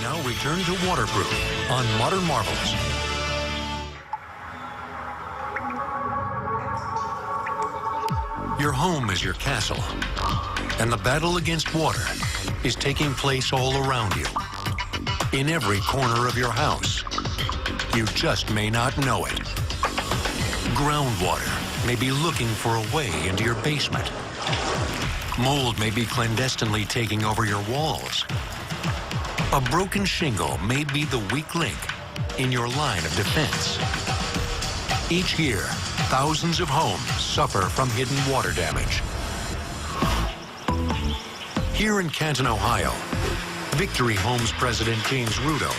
now return to Waterproof on Modern Marvels. Your home is your castle, and the battle against water is taking place all around you, in every corner of your house. You just may not know it. Groundwater may be looking for a way into your basement. Mold may be clandestinely taking over your walls. A broken shingle may be the weak link in your line of defense. Each year, thousands of homes suffer from hidden water damage. Here in Canton, Ohio, Victory Homes president James Rudo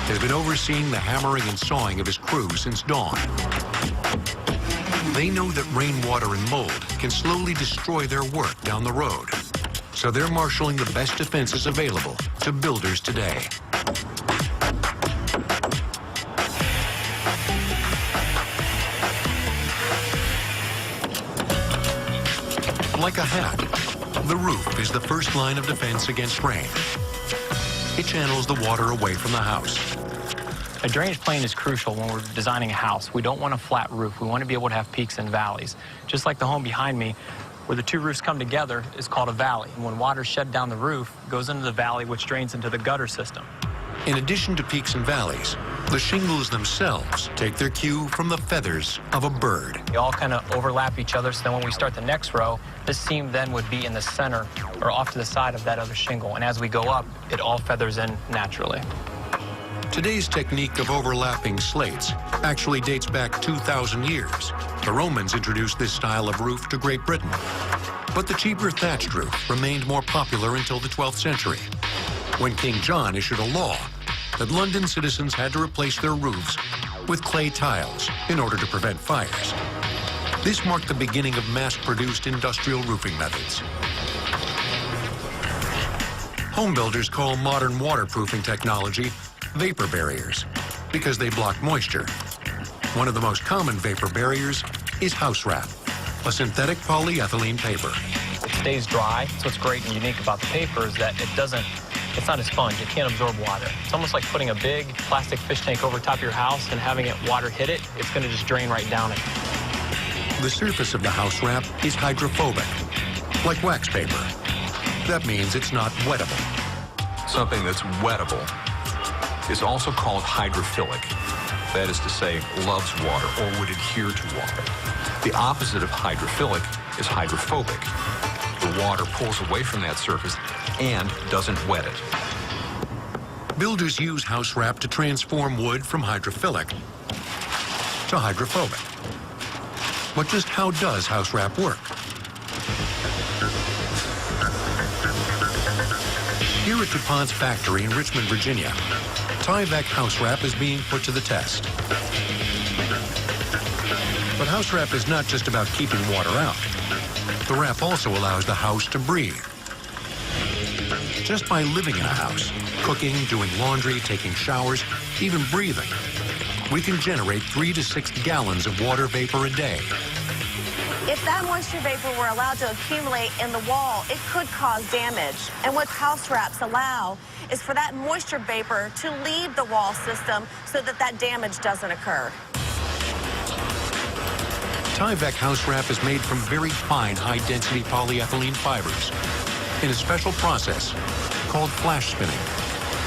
has been overseeing the hammering and sawing of his crew since dawn. They know that rainwater and mold can slowly destroy their work down the road, so they're marshaling the best defenses available to builders today. Like a hat, the roof is the first line of defense against rain. It channels the water away from the house. A drainage plane is crucial when we're designing a house. We don't want a flat roof. We want to be able to have peaks and valleys. Just like the home behind me, where the two roofs come together, is called a valley. And when water shed down the roof, it goes into the valley, which drains into the gutter system. In addition to peaks and valleys, the shingles themselves take their cue from the feathers of a bird. They all kind of overlap each other, so then when we start the next row, this seam then would be in the center or off to the side of that other shingle. And as we go up, it all feathers in naturally. Today's technique of overlapping slates actually dates back 2,000 years. The Romans introduced this style of roof to Great Britain. But the cheaper thatched roof remained more popular until the 12th century, when King John issued a law that London citizens had to replace their roofs with clay tiles in order to prevent fires. This marked the beginning of mass-produced industrial roofing methods. Home builders call modern waterproofing technology vapor barriers because they block moisture. One of the most common vapor barriers is house wrap, a synthetic polyethylene paper. It stays dry, so what's great and unique about the paper is that it's not a sponge. It can't absorb water. It's almost like putting a big plastic fish tank over top of your house and having water hit it. It's going to just drain right down it. The surface of the house wrap is hydrophobic, like wax paper. That means it's not wettable. Something that's wettable is also called hydrophilic. That is to say, loves water or would adhere to water. The opposite of hydrophilic is hydrophobic. The water pulls away from that surface and doesn't wet it. Builders use house wrap to transform wood from hydrophilic to hydrophobic. But just how does house wrap work? Here at DuPont's factory in Richmond, Virginia, Tyvek house wrap is being put to the test. But house wrap is not just about keeping water out. The wrap also allows the house to breathe. Just by living in a house, cooking, doing laundry, taking showers, even breathing, we can generate 3 to 6 gallons of water vapor a day. If that moisture vapor were allowed to accumulate in the wall, it could cause damage. And what house wraps allow is for that moisture vapor to leave the wall system so that that damage doesn't occur. Tyvek house wrap is made from very fine, high-density polyethylene fibers in a special process called flash spinning.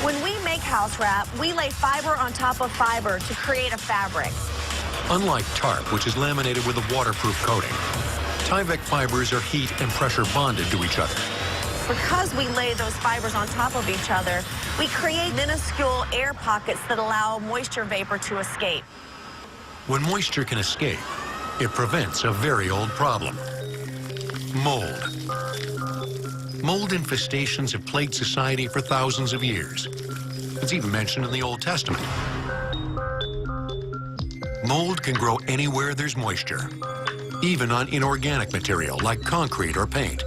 When we make house wrap, we lay fiber on top of fiber to create a fabric. Unlike tarp, which is laminated with a waterproof coating, Tyvek fibers are heat and pressure bonded to each other. Because we lay those fibers on top of each other, we create minuscule air pockets that allow moisture vapor to escape. When moisture can escape, it prevents a very old problem: mold. Mold infestations have plagued society for thousands of years. It's even mentioned in the Old Testament. Mold can grow anywhere there's moisture, even on inorganic material like concrete or paint,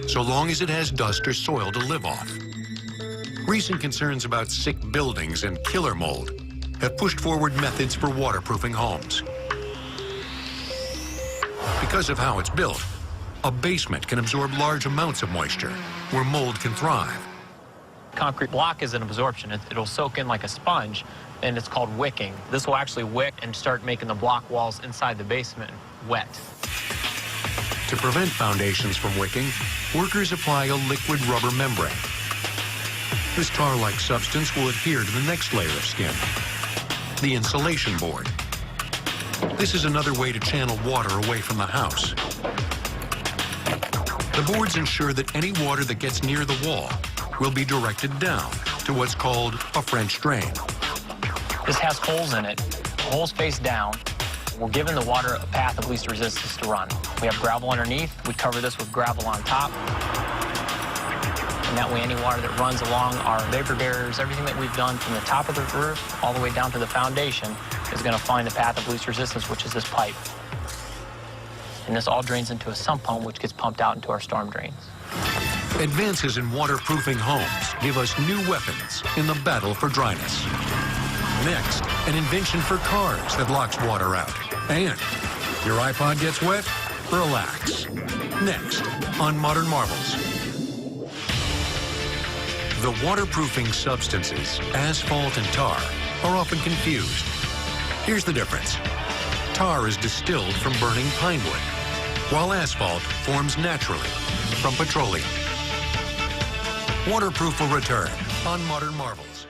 so long as it has dust or soil to live off. Recent concerns about sick buildings and killer mold have pushed forward methods for waterproofing homes. Because of how it's built, a basement can absorb large amounts of moisture where mold can thrive. concrete block is an absorption. It'll soak in like a sponge, and it's called wicking. This will actually wick and start making the block walls inside the basement wet. To prevent foundations from wicking, workers apply a liquid rubber membrane. This tar-like substance will adhere to the next layer of skin, the insulation board. This is another way to channel water away from the house. The boards ensure that any water that gets near the wall will be directed down to what's called a French drain. This has holes in it. Holes face down. We're giving the water a path of least resistance to run. We have gravel underneath. We cover this with gravel on top. And that way any water that runs along our vapor barriers, everything that we've done from the top of the roof all the way down to the foundation is going to find the path of least resistance, which is this pipe. And this all drains into a sump pump, which gets pumped out into our storm drains. Advances in waterproofing homes give us new weapons in the battle for dryness. Next, an invention for cars that locks water out. And your iPod gets wet? Relax. Next on Modern Marvels. The waterproofing substances, asphalt and tar, are often confused. Here's the difference. Tar is distilled from burning pine wood, while asphalt forms naturally from petroleum. Waterproof will return on Modern Marvels.